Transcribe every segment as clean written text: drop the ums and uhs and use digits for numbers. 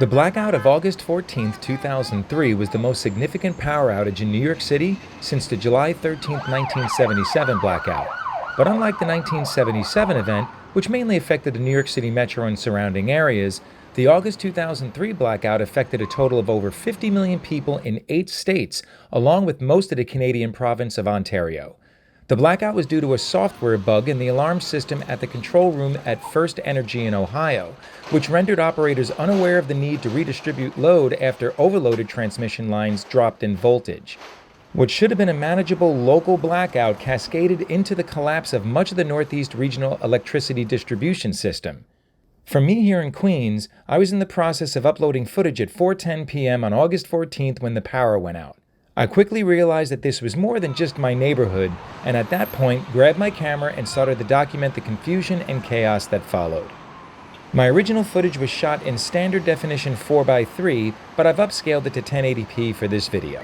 The blackout of August 14, 2003 was the most significant power outage in New York City since the July 13, 1977 blackout. But unlike the 1977 event, which mainly affected the New York City Metro and surrounding areas, the August 2003 blackout affected a total of over 50 million people in 8 states, along with most of the Canadian province of Ontario. The blackout was due to a software bug in the alarm system at the control room at FirstEnergy in Ohio, which rendered operators unaware of the need to redistribute load after overloaded transmission lines dropped in voltage. What should have been a manageable local blackout cascaded into the collapse of much of the Northeast Regional Electricity Distribution System. For me here in Queens, I was in the process of uploading footage at 4:10 p.m. on August 14th when the power went out. I quickly realized that this was more than just my neighborhood, and at that point grabbed my camera and started to document the confusion and chaos that followed. My original footage was shot in standard definition 4:3, but I've upscaled it to 1080p for this video.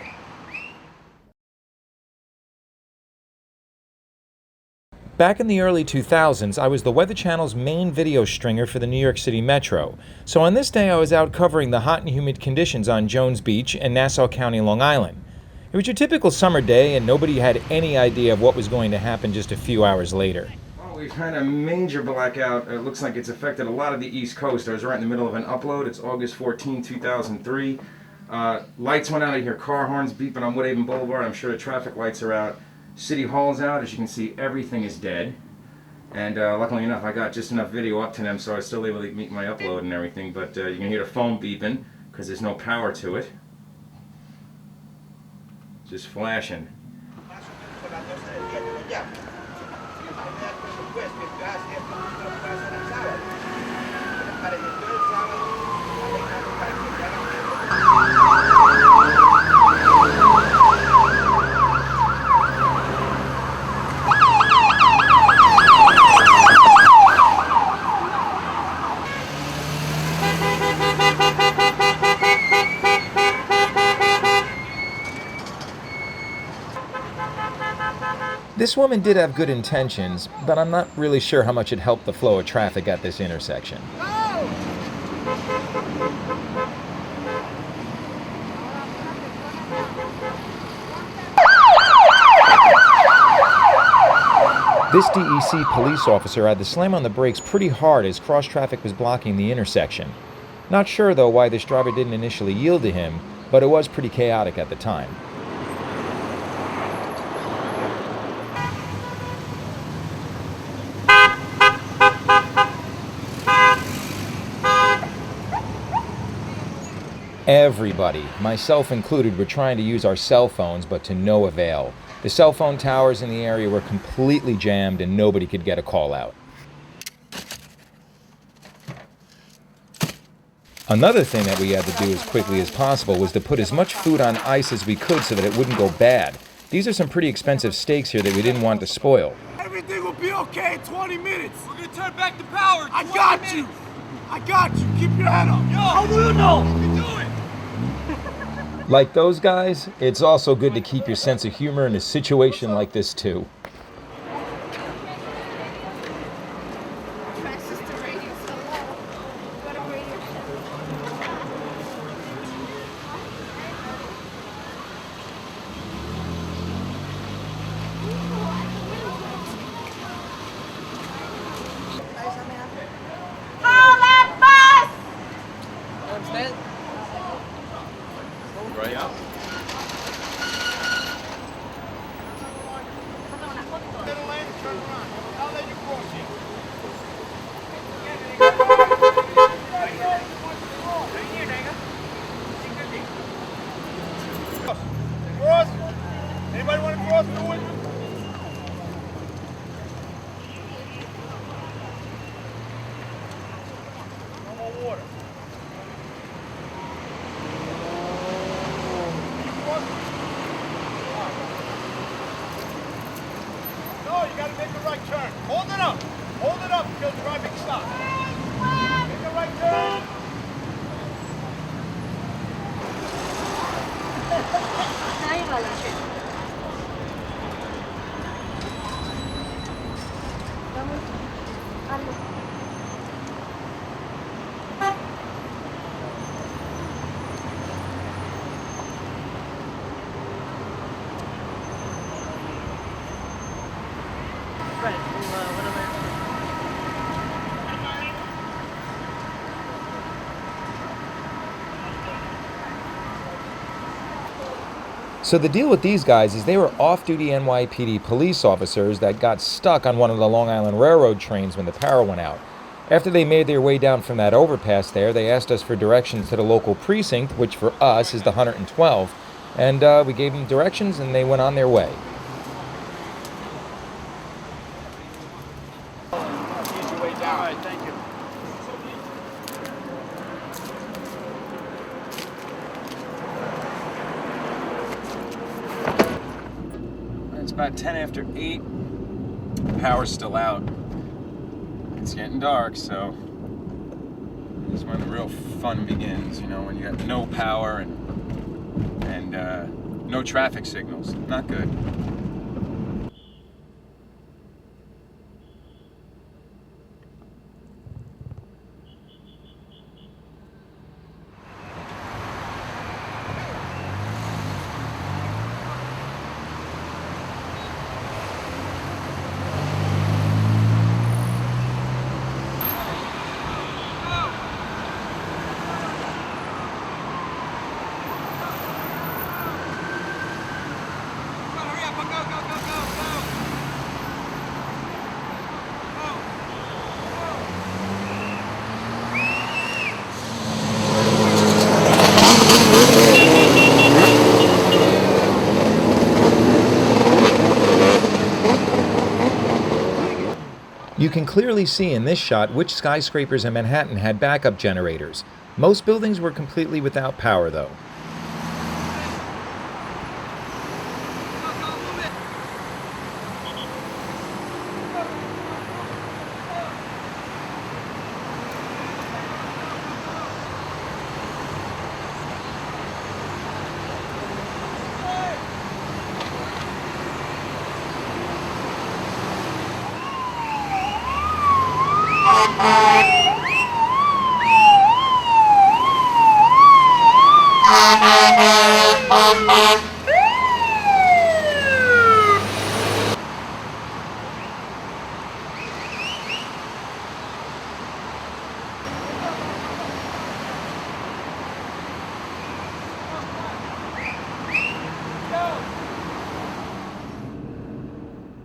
Back in the early 2000s, I was the Weather Channel's main video stringer for the New York City Metro. So on this day, I was out covering the hot and humid conditions on Jones Beach in Nassau County, Long Island. It was your typical summer day, and nobody had any idea of what was going to happen just a few hours later. Well, we've had a major blackout. It looks like it's affected a lot of the East Coast. I was right in the middle of an upload. It's August 14, 2003. Lights went out of here, car horns beeping on Woodhaven Boulevard. I'm sure the traffic lights are out. City Hall's out. As you can see, everything is dead. And luckily enough, I got just enough video up to them, so I was still able to meet my upload and everything. But you can hear the phone beeping because there's no power to it. Just flashing. This woman did have good intentions, but I'm not really sure how much it helped the flow of traffic at this intersection. This DEC police officer had to slam on the brakes pretty hard as cross traffic was blocking the intersection. Not sure though why this driver didn't initially yield to him, but it was pretty chaotic at the time. Everybody, myself included, were trying to use our cell phones, but to no avail. The cell phone towers in the area were completely jammed and nobody could get a call out. Another thing that we had to do as quickly as possible was to put as much food on ice as we could so that it wouldn't go bad. These are some pretty expensive steaks here that we didn't want to spoil. Everything will be okay in 20 minutes. We're gonna turn back the power. I got you. I got you. Keep your head up. Yo, how do you know? You can do it. Like those guys, it's also good to keep your sense of humor in a situation like this too. Right up. Cross. Anybody want to cross through it? No more water. No, you got to make a right turn. Hold it up. Hold it up until traffic stops. Make a right turn. So the deal with these guys is they were off-duty NYPD police officers that got stuck on one of the Long Island Railroad trains when the power went out. After they made their way down from that overpass there, they asked us for directions to the local precinct, which for us is the 112, and we gave them directions and they went on their way. Ease your way down. All right, thank you. It's about 10 after 8. Power's still out. It's getting dark, so this is when the real fun begins, you know, when you got no power and no traffic signals. Not good. You can clearly see in this shot which skyscrapers in Manhattan had backup generators. Most buildings were completely without power, though.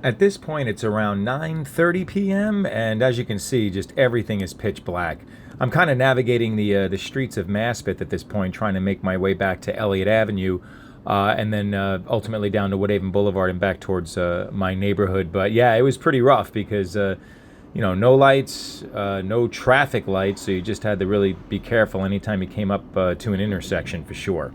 At this point, it's around 9:30 p.m., and as you can see, just everything is pitch black. I'm kind of navigating the streets of Maspeth at this point, trying to make my way back to Elliott Avenue, and then ultimately down to Woodhaven Boulevard and back towards my neighborhood. But yeah, it was pretty rough because, you know, no lights, no traffic lights, so you just had to really be careful anytime you came up to an intersection for sure.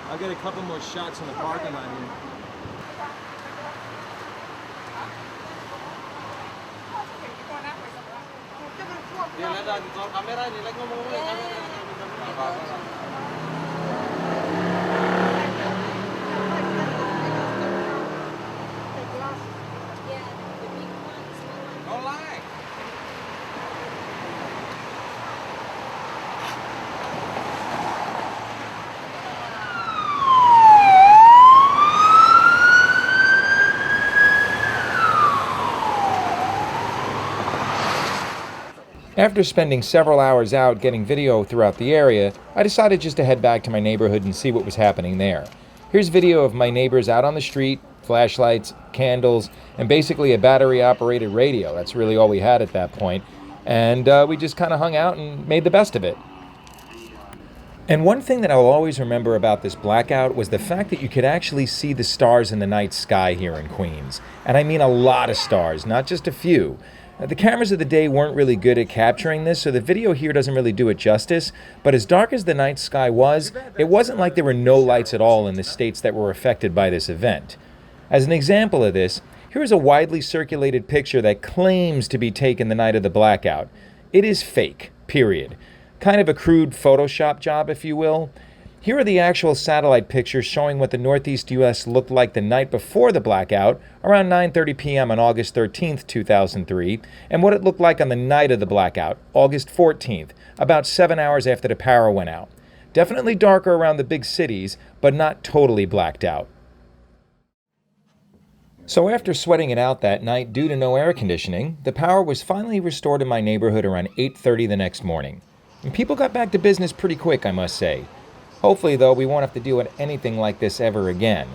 I'll get a couple more shots in the parking lot here. After spending several hours out getting video throughout the area, I decided just to head back to my neighborhood and see what was happening there. Here's video of my neighbors out on the street, flashlights, candles, and basically a battery-operated radio. That's really all we had at that point. And we just kind of hung out and made the best of it. And one thing that I'll always remember about this blackout was the fact that you could actually see the stars in the night sky here in Queens. And I mean a lot of stars, not just a few. The cameras of the day weren't really good at capturing this, so the video here doesn't really do it justice, but as dark as the night sky was, it wasn't like there were no lights at all in the states that were affected by this event. As an example of this, here is a widely circulated picture that claims to be taken the night of the blackout. It is fake, period. Kind of a crude Photoshop job, if you will. Here are the actual satellite pictures showing what the Northeast U.S. looked like the night before the blackout, around 9:30 p.m. on August 13th, 2003, and what it looked like on the night of the blackout, August 14th, about 7 hours after the power went out. Definitely darker around the big cities, but not totally blacked out. So after sweating it out that night due to no air conditioning, the power was finally restored in my neighborhood around 8:30 the next morning. And people got back to business pretty quick, I must say. Hopefully, though, we won't have to deal with anything like this ever again.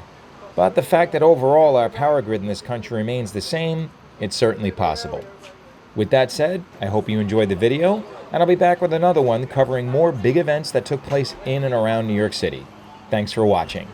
But the fact that overall our power grid in this country remains the same, it's certainly possible. With that said, I hope you enjoyed the video, and I'll be back with another one covering more big events that took place in and around New York City. Thanks for watching.